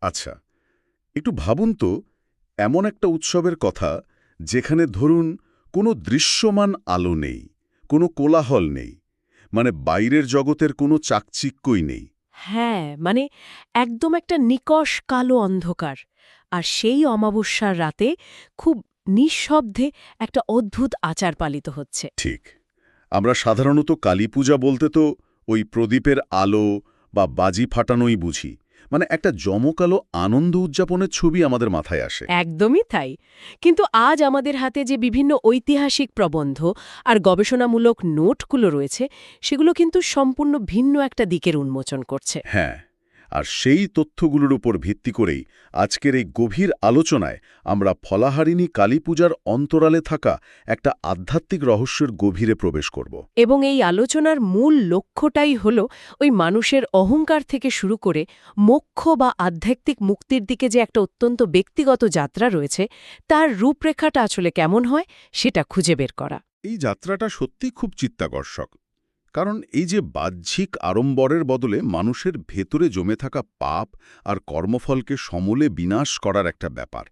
আচ্ছা, একটু ভাবুন তো, এমন একটা উৎসবের কথা যেখানে ধরুন কোনো দৃশ্যমান আলো নেই, কোনো কোলাহল নেই, মানে বাইরের জগতের কোনো চাকচিক্যই নেই। হ্যাঁ, মানে একদম একটা নিকষ কালো অন্ধকার। আর সেই অমাবস্যার রাতে খুব নিঃশব্দে একটা অদ্ভুত আচার পালিত হচ্ছে। ঠিক। আমরা সাধারণত কালীপূজা বলতে তো ওই প্রদীপের আলো বা বাজি ফাটানোই বুঝি, মানে একটা জমকালো আনন্দ উদযাপনের ছবি আমাদের মাথায় আসে। একদমই তাই। কিন্তু আজ আমাদের হাতে যে বিভিন্ন ঐতিহাসিক প্রবন্ধ আর গবেষণামূলক নোটগুলো রয়েছে, সেগুলো কিন্তু সম্পূর্ণ ভিন্ন একটা দিকের উন্মোচন করছে। হ্যাঁ, আর সেই তথ্যগুলোর উপর ভিত্তি করেই আজকের এই গভীর আলোচনায় আমরা ফলাহারিণী কালীপূজার অন্তরালে থাকা একটা আধ্যাত্মিক রহস্যের গভীরে প্রবেশ করব। এবং এই আলোচনার মূল লক্ষ্যটাই হল ওই মানুষের অহংকার থেকে শুরু করে মোক্ষ বা আধ্যাত্মিক মুক্তির দিকে যে একটা অত্যন্ত ব্যক্তিগত যাত্রা রয়েছে, তার রূপরেখাটা আসলে কেমন হয় সেটা খুঁজে বের করা। এই যাত্রাটা সত্যি খুব চিত্তাকর্ষক, কারণ এই যে বাহ্যিক আড়ম্বরের বদলে মানুষের ভেতরে জমে থাকা পাপ আর কর্মফলকে সমূলে বিনাশ করার একটা ব্যাপার,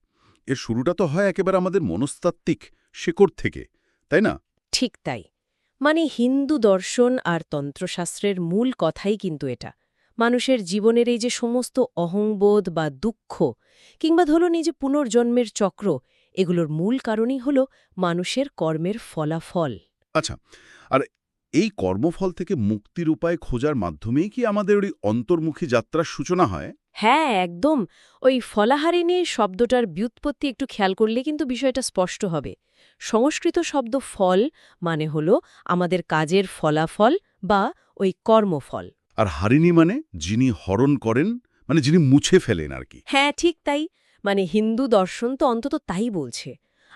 এর শুরুটা তো হয় একেবারে আমাদের মনস্তাত্ত্বিক শেকড় থেকে, তাই না? ঠিক তাই। মানে হিন্দু দর্শন আর তন্ত্রশাস্ত্রের মূল কথাই কিন্তু এটা। মানুষের জীবনের এই যে সমস্ত অহংবোধ বা দুঃখ কিংবা ধরুন এই যে পুনর্জন্মের চক্র, এগুলোর মূল কারণই হল মানুষের কর্মের ফলাফল। আচ্ছা, আর এই কর্মফল থেকে মুক্তির উপায় খোঁজার মাধ্যমেই কি আমাদের ওই অন্তর্মুখী যাত্রার সূচনা হয়? হ্যাঁ, একদম। ওই ফলাহারিণী শব্দটার ব্যুৎপত্তি একটু খেয়াল করলে কিন্তু বিষয়টা স্পষ্ট হবে। সংস্কৃত শব্দ ফল মানে হল আমাদের কাজের ফলাফল বা ওই কর্মফল। আর হারিণী মানে যিনি হরণ করেন, মানে যিনি মুছে ফেলেন আর কি। হ্যাঁ, ঠিক তাই। মানে হিন্দু দর্শন তো অন্তত তাই বলছে।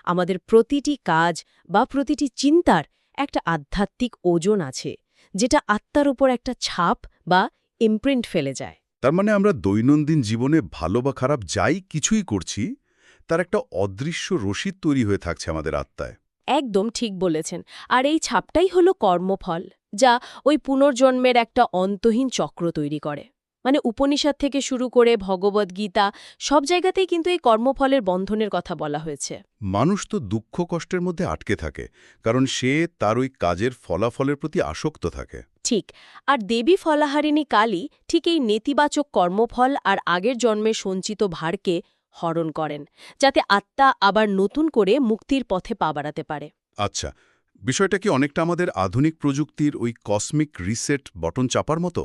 আমাদের প্রতিটি কাজ বা প্রতিটি চিন্তার একটা আধ্যাত্মিক ওজন আছে, যেটা আত্মার উপর একটা ছাপ বা ইমপ্রিন্ট ফেলে যায়। তার মানে আমরা দৈনন্দিন জীবনে ভালো বা খারাপ যাই কিছুই করছি, তার একটা অদৃশ্য রসিদ তৈরি হয়ে থাকছে আমাদের আত্মায়। একদম ঠিক বলেছেন। আর এই ছাপটাই হলো কর্মফল, যা ওই পুনর্জন্মের একটা অন্তহীন চক্র তৈরি করে। মানে উপনিষদ থেকে শুরু করে ভগবদ্গীতা, সব জায়গাতেই কিন্তু এই কর্মফলের বন্ধনের কথা বলা হয়েছে। মানুষ তো দুঃখ কষ্টের মধ্যে আটকে থাকে, কারণ সে তার ওই কাজের ফলাফলের প্রতি আসক্ত থাকে। ঠিক। আর দেবী ফলাহারিণী কালী ঠিক এই নেতিবাচক কর্মফল আর আগের জন্মের সঞ্চিত ভারকে হরণ করেন, যাতে আত্মা আবার নতুন করে মুক্তির পথে পা বাড়াতে পারে। আচ্ছা, বিষয়টা কি অনেকটা আমাদের আধুনিক প্রযুক্তির ওই কসমিক রিসেট বটন চাপার মতো?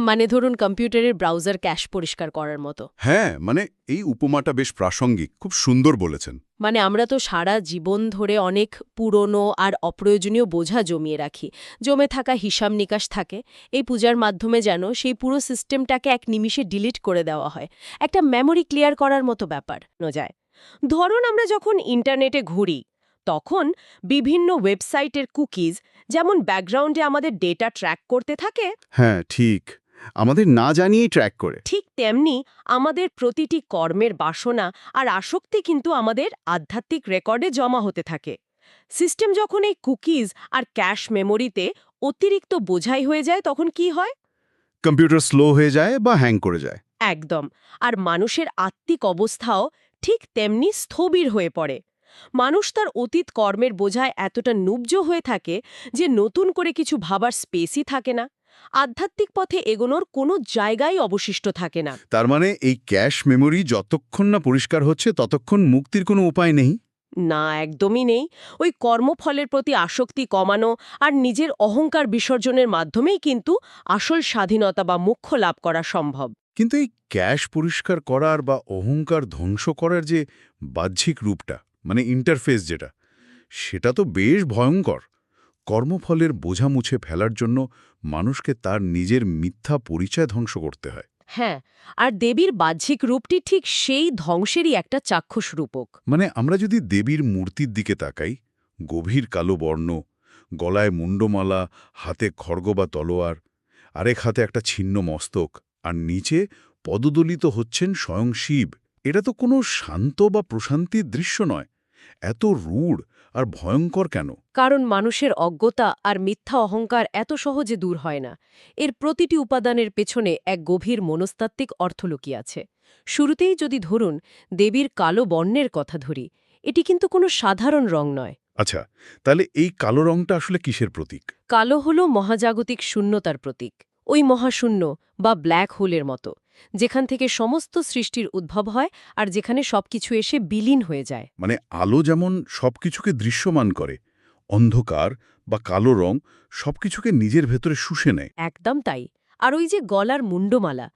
মানে ধরুন কম্পিউটারের ব্রাউজার ক্যাশ পরিষ্কার করার মতো। হ্যাঁ, মানে এই উপমাটা বেশ প্রাসঙ্গিক, খুব সুন্দর বলেছেন। মানে আমরা তো সারা জীবন ধরে অনেক পুরনো আর অপ্রয়োজনীয় বোঝা জমিয়ে রাখি, জমে থাকা হিসাব নিকাশ থাকে। এই পূজার মাধ্যমে যেন সেই পুরো সিস্টেমটাকে এক নিমিষে ডিলিট করে দেওয়া হয়, একটা মেমোরি ক্লিয়ার করার মতো ব্যাপার যায়। ধরুন আমরা যখন ইন্টারনেটে ঘুরি, তখন বিভিন্ন ওয়েবসাইটের কুকিজ যেমন ব্যাকগ্রাউন্ডে আমাদের ডেটা ট্র্যাক করতে থাকে, হ্যাঁ, ঠিক। আমাদের না জানিয়েই ট্র্যাক করে। ঠিক তেমনি আমাদের প্রতিটি কর্মের বাসনা আর আসক্তি কিন্তু আমাদের আধ্যাত্মিক রেকর্ডে জমা হতে থাকে। সিস্টেম যখন এই কুকিজ আর ক্যাশ মেমোরিতে অতিরিক্ত বোঝাই হয়ে যায়, তখন কি হয়? কম্পিউটার স্লো হয়ে যায় বা হ্যাং করে যায়। একদম। আর মানুষের আত্মিক অবস্থাও ঠিক তেমনি স্থবির হয়ে পড়ে। মানুষ তার অতীত কর্মের বোঝায় এতটা নুব্জ হয়ে থাকে যে নতুন করে কিছু ভাবার স্পেসই থাকে না। আধ্যাত্মিক পথে এগোনোর কোনো জায়গাই অবশিষ্ট থাকে না। তার মানে এই ক্যাশ মেমোরি যতক্ষণ না পরিষ্কার হচ্ছে ততক্ষণ মুক্তির কোনো উপায় নেই। না, একদমই নেই। ওই কর্মফলের প্রতি আসক্তি কমানো আর নিজের অহংকার বিসর্জনের মাধ্যমেই কিন্তু আসল স্বাধীনতা বা মোক্ষ লাভ করা সম্ভব। কিন্তু এই ক্যাশ পরিষ্কার করার বা অহংকার ধ্বংস করার যে বাহ্যিক রূপটা, মানে ইন্টারফেস যেটা, সেটা তো বেশ ভয়ঙ্কর। কর্মফলের বোঝা মুছে ফেলার জন্য মানুষকে তার নিজের মিথ্যা পরিচয় ধ্বংস করতে হয়। হ্যাঁ, আর দেবীর বাহ্যিক রূপটি ঠিক সেই ধ্বংসেরই একটা চাক্ষুষ রূপক। মানে আমরা যদি দেবীর মূর্তির দিকে তাকাই, গভীর কালো বর্ণ, গলায় মুন্ডমালা, হাতে খড়গ বা তলোয়ার, আরেক হাতে একটা ছিন্ন মস্তক, আর নিচে পদদলিত হচ্ছেন স্বয়ং শিব। এটা তো কোনো শান্ত বা প্রশান্তির দৃশ্য নয়। এত রূঢ় আর ভয়ঙ্কর কেন? কারণ মানুষের অজ্ঞতা আর মিথ্যা অহংকার এত সহজে দূর হয় না। এর প্রতিটি উপাদানের পেছনে এক গভীর মনস্তাত্ত্বিক অর্থ লুকিয়ে আছে। শুরুতেই যদি ধরুন দেবীর কালো বর্ণের কথা ধরি, এটি কিন্তু কোনো সাধারণ রং নয়। আচ্ছা, তাহলে এই কালো রংটা আসলে কিসের প্রতীক? কালো হল মহাজাগতিক শূন্যতার প্রতীক, ওই মহাশূন্য বা ব্ল্যাক হোলের মতো, যেখান থেকে সমস্ত সৃষ্টির উদ্ভব হয় আর যেখানে সবকিছু এসে বিলীন হয়ে যায়। মানে আলো যেমন সবকিছুকে দৃশ্যমান করে, অন্ধকার বা কালো রং সবকিছুকে নিজের ভেতরে শুষে নেয়। একদম তাই। আর ওই যে গলার মুন্ডমালা,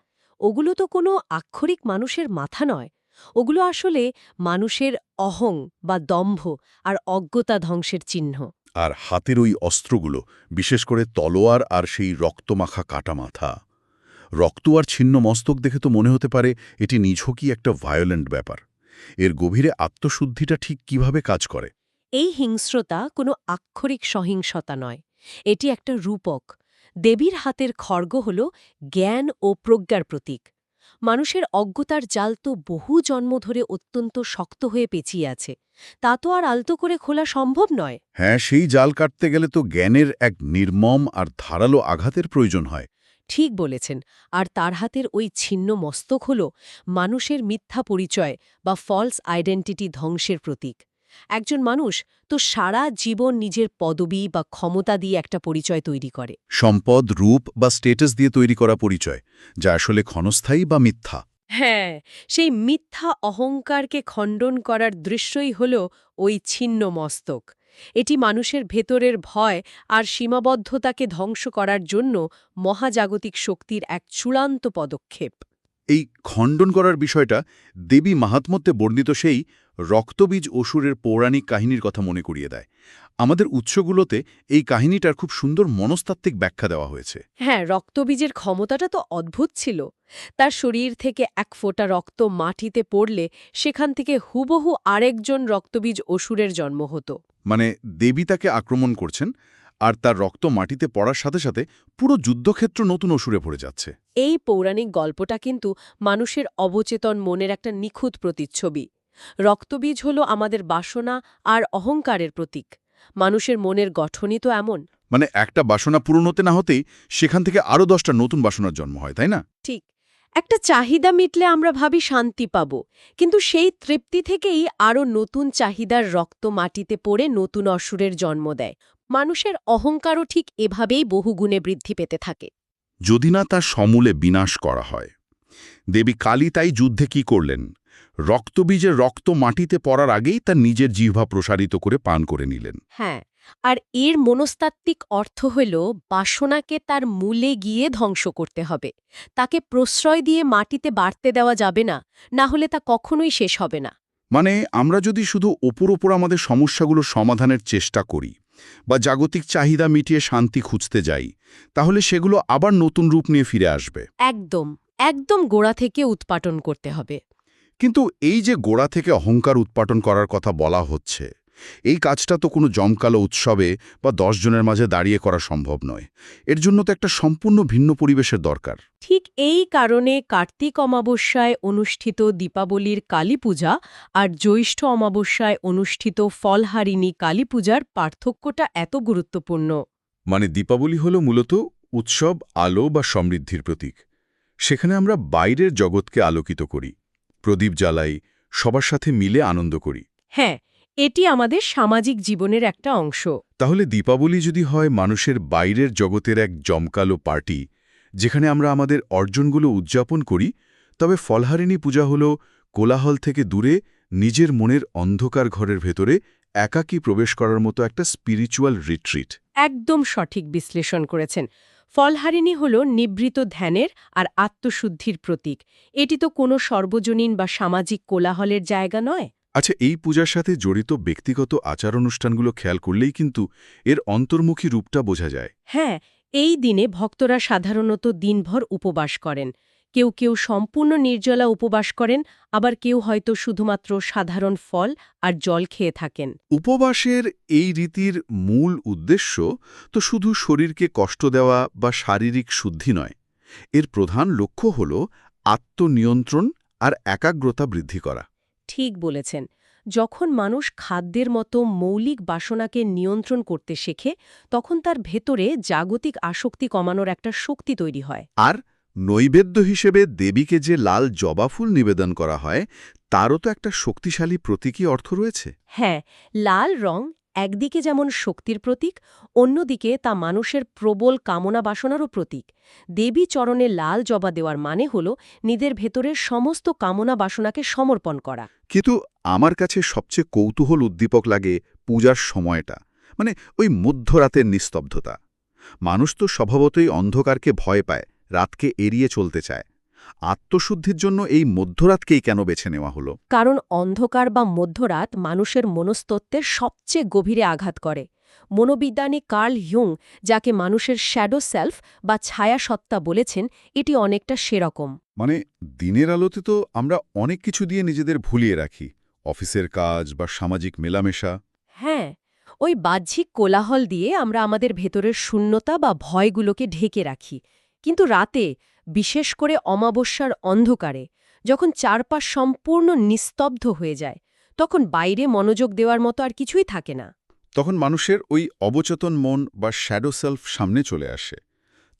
ওগুলো তো কোনো আক্ষরিক মানুষের মাথা নয়, ওগুলো আসলে মানুষের অহং বা দম্ভ আর অজ্ঞতা ধ্বংসের চিহ্ন। আর হাতের ওই অস্ত্রগুলো, বিশেষ করে তলোয়ার আর সেই রক্তমাখা কাটা মাথা, রক্ত আর ছিন্ন মস্তক দেখে তো মনে হতে পারে এটি নিছকই একটা ভায়োলেন্ট ব্যাপার। এর গভীরে আত্মশুদ্ধিটা ঠিক কিভাবে কাজ করে? এই হিংস্রতা কোনো আক্ষরিক সহিংসতা নয়, এটি একটা রূপক। দেবীর হাতের খড়গ হল জ্ঞান ও প্রজ্ঞার প্রতীক। মানুষের অজ্ঞতার জাল তো বহু জন্ম ধরে অত্যন্ত শক্ত হয়ে পেঁচিয়ে আছে, তা তো আর আলতো করে খোলা সম্ভব নয়। হ্যাঁ, সেই জাল কাটতে গেলে তো জ্ঞানের এক নির্মম আর ধারালো আঘাতের প্রয়োজন হয়। ঠিক বলেছেন। আর তার হাতের ওই ছিন্ন মস্তক হল মানুষের মিথ্যা পরিচয় বা ফলস আইডেন্টিটি ধ্বংসের প্রতীক। একজন মানুষ তো সারা জীবন নিজের পদবি বা ক্ষমতা দিয়ে একটা পরিচয় তৈরি করে। সম্পদ, রূপ বা স্টেটাস দিয়ে তৈরি করা পরিচয়, যা আসলে ক্ষণস্থায়ী বা মিথ্যা। হ্যাঁ, সেই মিথ্যা অহংকারকে খণ্ডন করার দৃশ্যই হল ওই ছিন্ন মস্তক। এটি মানুষের ভেতরের ভয় আর সীমাবদ্ধতাকে ধ্বংস করার জন্য মহাজাগতিক শক্তির এক চূড়ান্ত পদক্ষেপ। এই খণ্ডন করার বিষয়টা দেবী মাহাত্ম্যে বর্ণিত সেই রক্তবীজ অসুরের পৌরাণিক কাহিনীর কথা মনে করিয়ে দেয়। আমাদের উৎসগুলোতে এই কাহিনীটার খুব সুন্দর মনস্তাত্ত্বিক ব্যাখ্যা দেওয়া হয়েছে। হ্যাঁ, রক্তবীজের ক্ষমতাটা তো অদ্ভুত ছিল। তার শরীর থেকে এক ফোঁটা রক্ত মাটিতে পড়লে সেখান থেকে হুবহু আরেকজন রক্তবীজ অসুরের জন্ম হতো। মানে দেবী তাকে আক্রমণ করছেন, আর তার রক্ত মাটিতে পড়ার সাথে সাথে পুরো যুদ্ধক্ষেত্র নতুন অসুরে ভরে যাচ্ছে। এই পৌরাণিক গল্পটা কিন্তু মানুষের অবচেতন মনের একটা নিখুঁত প্রতিচ্ছবি। রক্তবীজ হল আমাদের বাসনা আর অহংকারের প্রতীক। মানুষের মনের গঠনই তো এমন। মানে একটা বাসনা পূরণ হতে না হতেই সেখান থেকে আরও 10টা নতুন বাসনার জন্ম হয়, তাই না? ঠিক। একটা চাহিদা মিটলে আমরা ভাবি শান্তি পাব, কিন্তু সেই তৃপ্তি থেকেই আরও নতুন চাহিদার রক্ত মাটিতে পড়ে নতুন অসুরের জন্ম দেয়। মানুষের অহংকারও ঠিক এভাবেই বহুগুণে বৃদ্ধি পেতে থাকে। যদি না তা সমূলে বিনাশ করা হয়। দেবী কালী তাই যুদ্ধে কি করলেন? রক্তবীজের রক্ত মাটিতে পড়ার আগেই তার নিজের জিহ্বা প্রসারিত করে পান করে নিলেন। হ্যাঁ, আর এর মনস্তাত্ত্বিক অর্থ হল বাসনাকে তার মূলে গিয়ে ধ্বংস করতে হবে। তাকে প্রশ্রয় দিয়ে মাটিতে বাড়তে দেওয়া যাবে না, না হলে তা কখনোই শেষ হবে না। মানে আমরা যদি শুধু ওপর ওপর আমাদের সমস্যাগুলো সমাধানের চেষ্টা করি বা জাগতিক চাহিদা মিটিয়ে শান্তি খুঁজতে যাই, তাহলে সেগুলো আবার নতুন রূপ নিয়ে ফিরে আসবে। একদম, একদম গোড়া থেকে উৎপাটন করতে হবে। কিন্তু এই যে গোড়া থেকে অহংকার উৎপাটন করার কথা বলা হচ্ছে, এই কাজটা তো কোনো জমকালো উৎসবে বা 10 জনের মাঝে দাঁড়িয়ে করা সম্ভব নয়। এর জন্য তো একটা সম্পূর্ণ ভিন্ন পরিবেশের দরকার। ঠিক এই কারণে কার্তিক অমাবস্যায় অনুষ্ঠিত দীপাবলির কালীপূজা আর জ্যৈষ্ঠ অমাবস্যায় অনুষ্ঠিত ফলহারিণী কালীপূজার পার্থক্যটা এত গুরুত্বপূর্ণ। মানে দীপাবলি হলো মূলত উৎসব, আলো বা সমৃদ্ধির প্রতীক। সেখানে আমরা বাইরের জগৎকে আলোকিত করি, প্রদীপ জ্বালাই, সবার সাথে মিলে আনন্দ করি। হ্যাঁ, এটি আমাদের সামাজিক জীবনের একটা অংশ। তাহলে দীপাবলি যদি হয় মানুষের বাইরের জগতের এক জমকালো পার্টি, যেখানে আমরা আমাদের অর্জনগুলো উদযাপন করি, তবে ফলহারিণী পূজা হল কোলাহল থেকে দূরে নিজের মনের অন্ধকার ঘরের ভেতরে একাকী প্রবেশ করার মতো একটা স্পিরিচুয়াল রিট্রিট। একদম সঠিক বিশ্লেষণ করেছেন। ফলহারিণী হল নিবৃত ধ্যানের আর আত্মশুদ্ধির প্রতীক। এটি তো কোনো সর্বজনীন বা সামাজিক কোলাহলের জায়গা নয়। আচ্ছা, এই পূজার সাথে জড়িত ব্যক্তিগত আচার অনুষ্ঠানগুলো খেয়াল করলেই কিন্তু এর অন্তর্মুখী রূপটা বোঝা যায়। হ্যাঁ, এই দিনে ভক্তরা সাধারণত দিনভর উপবাস করেন। কেউ কেউ সম্পূর্ণ নির্জলা উপবাস করেন, আবার কেউ হয়তো শুধুমাত্র সাধারণ ফল আর জল খেয়ে থাকেন। উপবাসের এই রীতির মূল উদ্দেশ্য তো শুধু শরীরকে কষ্ট দেওয়া বা শারীরিক শুদ্ধি নয়। এর প্রধান লক্ষ্য হল আত্মনিয়ন্ত্রণ আর একাগ্রতা বৃদ্ধি করা। ঠিক বলেছেন। যখন মানুষ খাদ্যের মতো মৌলিক বাসনাকে নিয়ন্ত্রণ করতে শেখে, তখন তার ভেতরে জাগতিক আসক্তি কমানোর একটা শক্তি তৈরি হয়। আর নৈবেদ্য হিসেবে দেবীকে যে লাল জবা ফুল নিবেদন করা হয় তারও তো একটা শক্তিশালী প্রতীকী অর্থ রয়েছে। হ্যাঁ, লাল রং একদিকে যেমন শক্তির প্রতীক, অন্যদিকে তা মানুষের প্রবল কামনা বাসনারও প্রতীক। দেবী চরণে লাল জবা দেওয়ার মানে হল নিজের ভেতরের সমস্ত কামনা বাসনাকে সমর্পণ করা। কিন্তু আমার কাছে সবচেয়ে কৌতূহল উদ্দীপক লাগে পূজার সময়টা, মানে ওই মধ্যরাতের নিস্তব্ধতা। মানুষ তো স্বভাবতই অন্ধকারকে ভয় পায়, রাতকে এড়িয়ে চলতে চায়। আত্মশুদ্ধির জন্য এই মধ্যরাতকেই কেন বেছে নেওয়া হলো? কারণ অন্ধকার বা মধ্যরাত মানুষের মনস্তত্ত্বের সবচেয়ে গভীরে আঘাত করে। মনোবিজ্ঞানী কার্ল ইয়ুং, যাকে মানুষের শ্যাডো সেলফ বা ছায়া সত্তা বলেছেন, এটি অনেকটা সেরকম। মানে দিনের আলোতে তো আমরা অনেক কিছু দিয়ে নিজেদের ভুলিয়ে রাখি, অফিসের কাজ বা সামাজিক মেলামেশা। হ্যাঁ, ওই বাহ্যিক কোলাহল দিয়ে আমরা আমাদের ভেতরের শূন্যতা বা ভয়গুলোকে ঢেকে রাখি। কিন্তু রাতে, বিশেষ করে অমাবস্যার অন্ধকারে, যখন চারপাশ সম্পূর্ণ নিস্তব্ধ হয়ে যায়, তখন বাইরে মনোযোগ দেওয়ার মতো আর কিছুই থাকে না। তখন মানুষের ওই অবচেতন মন বা শ্যাডো সেলফ সামনে চলে আসে।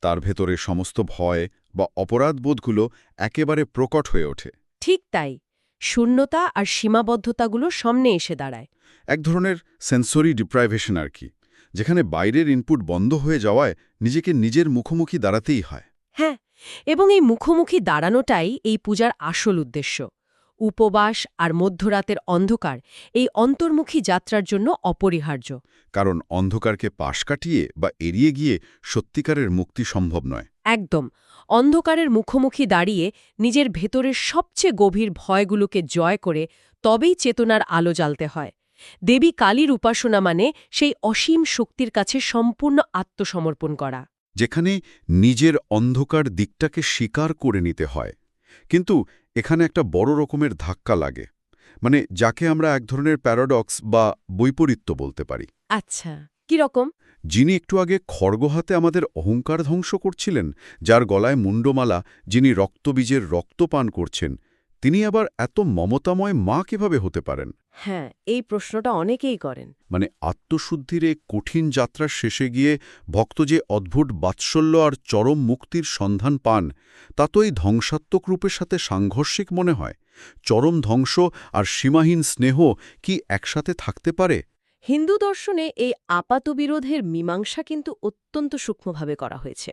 তার ভেতরে সমস্ত ভয় বা অপরাধবোধগুলো একেবারে প্রকট হয়ে ওঠে। ঠিক তাই, শূন্যতা আর সীমাবদ্ধতাগুলো সামনে এসে দাঁড়ায়। এক ধরনের সেন্সরি ডিপ্রাইভেশন আর কি, যেখানে বাইরের ইনপুট বন্ধ হয়ে যাওয়ায় নিজেকে নিজের মুখোমুখি দাঁড়াতেই হয়। হ্যাঁ, এবং এই মুখোমুখি দাঁড়ানোটাই এই পূজার আসল উদ্দেশ্য। উপবাস আর মধ্যরাতের অন্ধকার এই অন্তর্মুখী যাত্রার জন্য অপরিহার্য। কারণ অন্ধকারকে পাশ কাটিয়ে বা এড়িয়ে গিয়ে সত্যিকারের মুক্তি সম্ভব নয়। একদম, অন্ধকারের মুখোমুখি দাঁড়িয়ে নিজের ভেতরের সবচেয়ে গভীর ভয়গুলোকে জয় করে তবেই চেতনার আলো জ্বালতে হয়। দেবী কালীর উপাসনা মানে সেই অসীম শক্তির কাছে সম্পূর্ণ আত্মসমর্পণ করা। যেখানে নিজের অন্ধকার দিকটাকে স্বীকার করে নিতে হয়। কিন্তু এখানে একটা বড় রকমের ধাক্কা লাগে, মানে যাকে আমরা এক ধরনের প্যারাডক্স বা বৈপরীত্য বলতে পারি। আচ্ছা, কিরকম? যিনি একটু আগে খড়গ হাতে আমাদের অহংকার ধ্বংস করছিলেন, যার গলায় মুন্ডমালা, যিনি রক্তবীজের রক্ত পান করছেন, তিনি আবার এত মমতাময় মা কিভাবে হতে পারেন? হ্যাঁ, এই প্রশ্নটা অনেকেই করেন। মানে আত্মশুদ্ধির এই কঠিন যাত্রার শেষে গিয়ে ভক্ত যে অদ্ভুত বাৎসল্য আর চরম মুক্তির সন্ধান পান, তা তো এই ধ্বংসাত্মক রূপের সাথে সাংঘর্ষিক মনে হয়। চরম ধ্বংস আর সীমাহীন স্নেহ কি একসাথে থাকতে পারে? হিন্দু দর্শনে এই আপাতবিরোধের মীমাংসা কিন্তু অত্যন্ত সূক্ষ্মভাবে করা হয়েছে।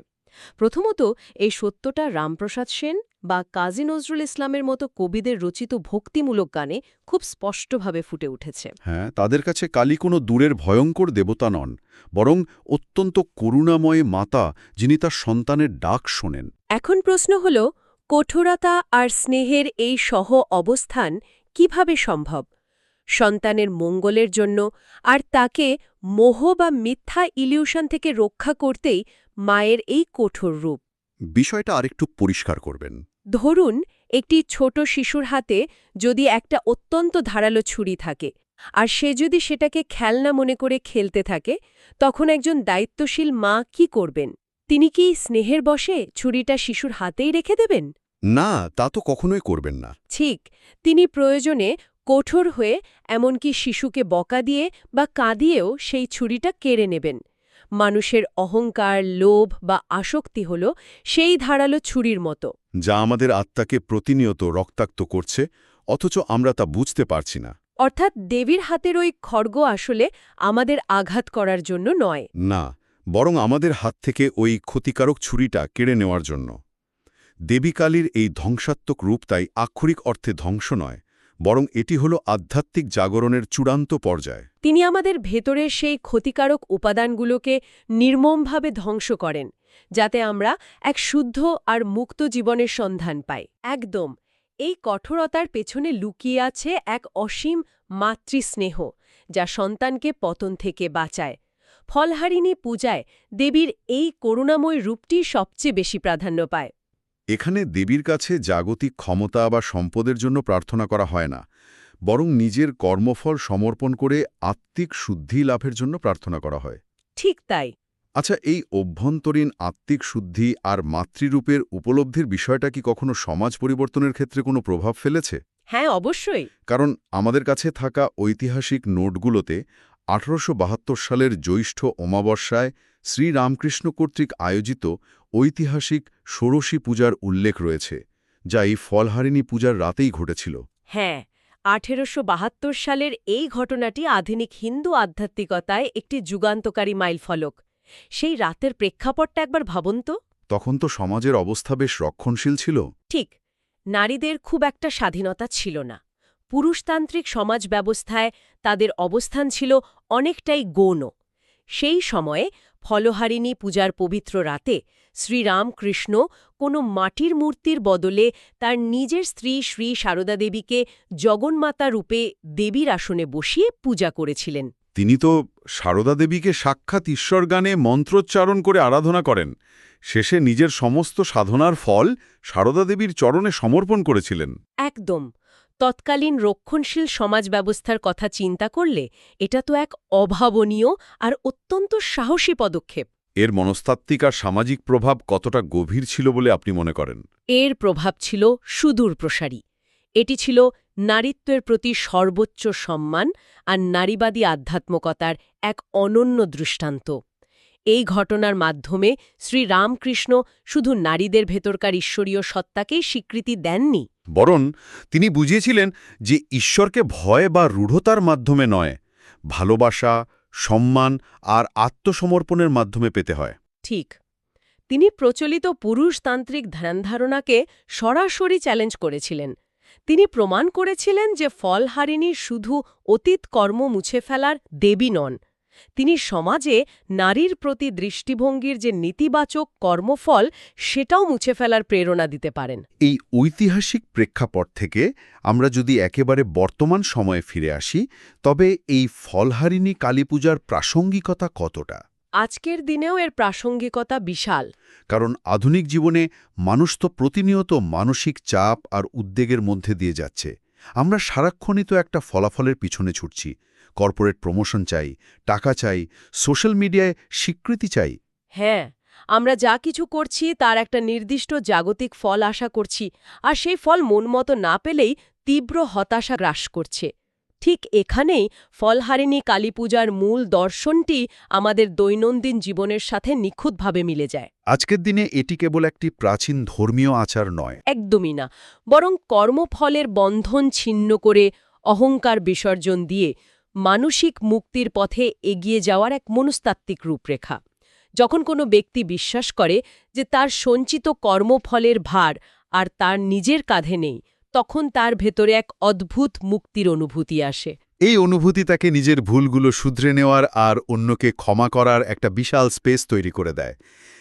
প্রথমত, এই সত্যটা রামপ্রসাদ সেন বা কাজী নজরুল ইসলামের মতো কবিদের রচিত ভক্তিমূলক গানে খুব স্পষ্টভাবে ফুটে উঠেছে। হ্যাঁ, তাদের কাছে কালী কোনো দূরের ভয়ঙ্কর দেবতা নন, বরং অত্যন্ত করুণাময় মাতা, যিনি তার সন্তানের ডাক শোনেন। এখন প্রশ্ন হল, কঠোরতা আর স্নেহের এই সহ অবস্থান কিভাবে সম্ভব সন্তানের মঙ্গলের জন্য, আর তাকে মোহ বা মিথ্যা ইলিউশন থেকে রক্ষা করতেই মায়ের এই কঠোর রূপ? বিষয়টা আরেকটু পরিষ্কার করবেন। ধরুন, একটি ছোট শিশুর হাতে যদি একটা অত্যন্ত ধারালো ছুরি থাকে, আর সে যদি সেটাকে খেলনা মনে করে খেলতে থাকে, তখন একজন দায়িত্বশীল মা কি করবেন? তিনি কি স্নেহের বশে ছুরিটা শিশুর হাতেই রেখে দেবেন? না, তা তো কখনোই করবেন না। ঠিক, তিনি প্রয়োজনে কঠোর হয়ে এমনকি শিশুকে বকা দিয়ে বা কাঁদিয়েও সেই ছুরিটা কেড়ে নেবেন। মানুষের অহংকার, লোভ বা আসক্তি হল সেই ধারালো ছুরির মতো, যা আমাদের আত্মাকে প্রতিনিয়ত রক্তাক্ত করছে, অথচ আমরা তা বুঝতে পারছি না। অর্থাৎ দেবীর হাতের ওই খড়গ আসলে আমাদের আঘাত করার জন্য নয়। না, বরং আমাদের হাত থেকে ওই ক্ষতিকারক ছুরিটা কেড়ে নেওয়ার জন্য। দেবী কালীর এই ধ্বংসাত্মক রূপ তাই আক্ষরিক অর্থে ধ্বংস নয়, বরং এটি হল আধ্যাত্মিক জাগরণের চূড়ান্ত পর্যায়। তিনি আমাদের ভেতরের সেই ক্ষতিকারক উপাদানগুলোকে নির্মমভাবে ধ্বংস করেন, যাতে আমরা এক শুদ্ধ আর মুক্ত জীবনের সন্ধান পাই। একদম, এই কঠোরতার পেছনে লুকিয়ে আছে এক অসীম মাতৃস্নেহ, যা সন্তানকে পতন থেকে বাঁচায়। ফলহারিণী পূজায় দেবীর এই করুণাময় রূপটি সবচেয়ে বেশি প্রাধান্য পায়। এখানে দেবীর কাছে জাগতিক ক্ষমতা বা সম্পদের জন্য প্রার্থনা করা হয় না, বরং নিজের কর্মফল সমর্পণ করে আত্মিক শুদ্ধি লাভের জন্য প্রার্থনা করা হয়। ঠিক তাই। আচ্ছা, এই অভ্যন্তরীণ আত্মিক শুদ্ধি আর মাতৃরূপের উপলব্ধির বিষয়টা কি কখনো সমাজ পরিবর্তনের ক্ষেত্রে কোনো প্রভাব ফেলেছে? হ্যাঁ, অবশ্যই। কারণ আমাদের কাছে থাকা ঐতিহাসিক নোটগুলোতে 1872 সালের জ্যৈষ্ঠ অমাবস্যায় শ্রীরামকৃষ্ণ কর্তৃক আয়োজিত ঐতিহাসিক ষোড়শী পূজার উল্লেখ রয়েছে, যা এই ফলহারিণী পূজার রাতেই ঘটেছিল। হ্যাঁ, 1872 সালের এই ঘটনাটি আধুনিক হিন্দু আধ্যাত্মিকতায় একটি যুগান্তকারী মাইলফলক। সেই রাতের প্রেক্ষাপটটা একবার ভাবুন তো। তখন তো সমাজের অবস্থা বেশ রক্ষণশীল ছিল। ঠিক, নারীদের খুব একটা স্বাধীনতা ছিল না। পুরুষতান্ত্রিক সমাজ ব্যবস্থায় তাদের অবস্থান ছিল অনেকটাই গৌণ। সেই সময়ে ফলহারিণী পূজার পবিত্র রাতে শ্রীরামকৃষ্ণ কোনো মাটির মূর্তির বদলে তার নিজের স্ত্রী শ্রী সারদা দেবীকে জগন্মাতা রূপে দেবীর আসনে বসিয়ে পূজা করেছিলেন। তিনি তো সারদা দেবীকে সাক্ষাৎ ঈশ্বরগানে মন্ত্রোচ্চারণ করে আরাধনা করেন। শেষে নিজের সমস্ত সাধনার ফল সারদা দেবীর চরণে সমর্পণ করেছিলেন। একদম। তৎকালীন রক্ষণশীল সমাজ ব্যবস্থার কথা চিন্তা করলে এটা তো এক অভাবনীয় আর অত্যন্ত সাহসী পদক্ষেপ। এর মনস্তাত্ত্বিক আর সামাজিক প্রভাব কতটা গভীর ছিল বলে আপনি মনে করেন? এর প্রভাব ছিল সুদূরপ্রসারী। এটি ছিল নারীত্বের প্রতি সর্বোচ্চ সম্মান আর নারীবাদী আধ্যাত্মিকতার এক অনন্য দৃষ্টান্ত। এই ঘটনার মাধ্যমে শ্রীরামকৃষ্ণ শুধু নারীদের ভেতরকার ঈশ্বরীয় সত্তাকেই স্বীকৃতি দেননি, বরং তিনি বুঝিয়েছিলেন যে ঈশ্বরকে ভয় বা রূঢ়তার মাধ্যমে নয়, ভালোবাসা, সম্মান আর আত্মসমর্পণের মাধ্যমে পেতে হয়। ঠিক। তিনি প্রচলিত পুরুষতান্ত্রিক ধ্যানধারণাকে সরাসরি চ্যালেঞ্জ করেছিলেন। তিনি প্রমাণ করেছিলেন যে ফলহারিণী শুধু অতীত কর্ম মুছে ফেলার দেবী নন, তিনি সমাজে নারীর প্রতি দৃষ্টিভঙ্গির যে নেতিবাচক কর্মফল সেটাও মুছে ফেলার প্রেরণা দিতে পারেন। এই ঐতিহাসিক প্রেক্ষাপট থেকে আমরা যদি একেবারে বর্তমান সময়ে ফিরে আসি, তবে এই ফলহারিণী কালীপূজার প্রাসঙ্গিকতা কতটা? আজকের দিনেও এর প্রাসঙ্গিকতা বিশাল। কারণ আধুনিক জীবনে মানুষ তো প্রতিনিয়ত মানসিক চাপ আর উদ্বেগের মধ্যে দিয়ে যাচ্ছে। আমরা সারাক্ষণই তো একটা ফলাফলের পিছনে ছুটছি। কর্পোরেট প্রমোশন চাই, টাকা চাই, সোশ্যাল মিডিয়ায় স্বীকৃতি চাই। হ্যাঁ, আমরা যা কিছু করছি তার একটা নির্দিষ্ট জাগতিক ফল আশা করছি, আর সেই ফল মনমতো না পেলেই তীব্র হতাশা গ্রাস করছে। ঠিক এখানেই ফলহারিণী কালীপূজার মূল দর্শনটি আমাদের দৈনন্দিন জীবনের সাথে নিখুঁতভাবে মিলে যায়। আজকের দিনে এটি কেবল একটি প্রাচীন ধর্মীয় আচার নয়, একদমই না, বরং কর্মফলের বন্ধন ছিন্ন করে অহংকার বিসর্জন দিয়ে মানসিক মুক্তির পথে এগিয়ে যাওয়ার এক মনস্তাত্ত্বিক রূপরেখা। যখন কোনো ব্যক্তি বিশ্বাস করে যে তার সঞ্চিত কর্মফলের ভার আর তার নিজের কাঁধে নেই, তখন তার ভেতরে এক অদ্ভুত মুক্তির অনুভূতি আসে। এই অনুভূতি তাকে নিজের ভুলগুলো শুধরে নেওয়ার আর অন্যকে ক্ষমা করার একটা বিশাল স্পেস তৈরি করে দেয়।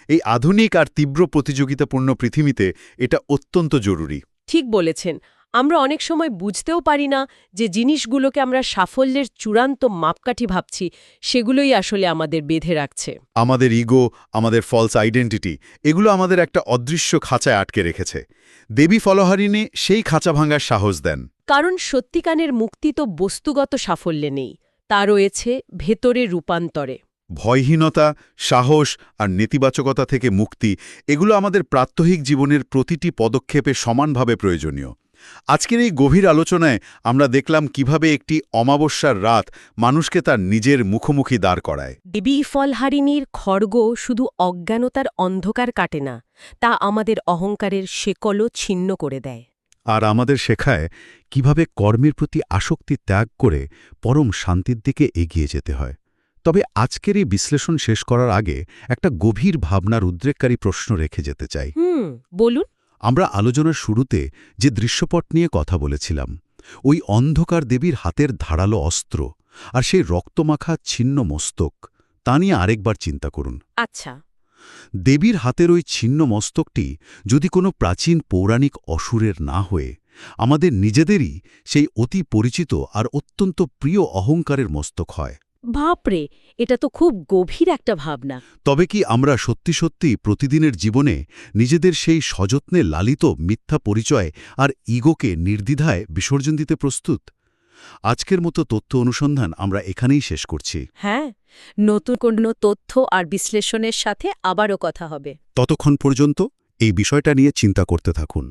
এই আধুনিক আর তীব্র প্রতিযোগিতাপূর্ণ পৃথিবীতে এটা অত্যন্ত জরুরি। ঠিক বলেছেন। আমরা অনেক সময় বুঝতেও পারি না যে জিনিসগুলোকে আমরা সাফল্যের চূড়ান্ত মাপকাঠি ভাবছি, সেগুলোই আসলে আমাদের বেঁধে রাখছে। আমাদের ইগো, আমাদের ফলস আইডেন্টিটি, এগুলো আমাদের একটা অদৃশ্য খাঁচায় আটকে রেখেছে। দেবী ফলহারিণী সেই খাঁচা ভাঙার সাহস দেন। কারণ সত্যিকারের মুক্তি তো বস্তুগত সাফল্যে নেই, তা রয়েছে ভেতরে রূপান্তরে। ভয়হীনতা, সাহস আর নেতিবাচকতা থেকে মুক্তি, এগুলো আমাদের প্রাত্যহিক জীবনের প্রতিটি পদক্ষেপে সমানভাবে প্রয়োজনীয়। আজকের এই গভীর আলোচনায় আমরা দেখলাম কিভাবে একটি অমাবস্যার রাত মানুষকে তার নিজের মুখোমুখি দাঁড় করায়। দেবী ফলহারিণীর খড়গ শুধু অজ্ঞানতার অন্ধকার কাটে না, তা আমাদের অহংকারের শেকলও ছিন্ন করে দেয়। আর আমাদের শেখায় কিভাবে কর্মের প্রতি আসক্তি ত্যাগ করে পরম শান্তির দিকে এগিয়ে যেতে হয়। তবে আজকের এই বিশ্লেষণ শেষ করার আগে একটা গভীর ভাবনার উদ্রেককারী প্রশ্ন রেখে যেতে চাই। বলুন। আমরা আলোচনার শুরুতে যে দৃশ্যপট নিয়ে কথা বলেছিলাম, ওই অন্ধকার দেবীর হাতের ধারালো অস্ত্র আর সেই রক্তমাখা ছিন্ন মস্তক, তা নিয়ে আরেকবার চিন্তা করুন। আচ্ছা। দেবীর হাতের ওই ছিন্ন মস্তকটি যদি কোনো প্রাচীন পৌরাণিক অসুরের না হয়ে আমাদের নিজেদেরই সেই অতি পরিচিত আর অত্যন্ত প্রিয় অহংকারের মস্তক হয়। বাপরে, এটা তো খুব গভীর একটা ভাবনা। তবে কি আমরা সত্যি সত্যি প্রতিদিনের জীবনে নিজেদের সেই সযত্নে লালিত মিথ্যা পরিচয় আর ইগোকে নির্দ্বিধায় বিসর্জন দিতে প্রস্তুত? আজকের মতো তথ্য অনুসন্ধান আমরা এখানেই শেষ করছি। হ্যাঁ, নতুন কোনো তথ্য আর বিশ্লেষণের সাথে আবারও কথা হবে। ততক্ষণ পর্যন্ত এই বিষয়টা নিয়ে চিন্তা করতে থাকুন।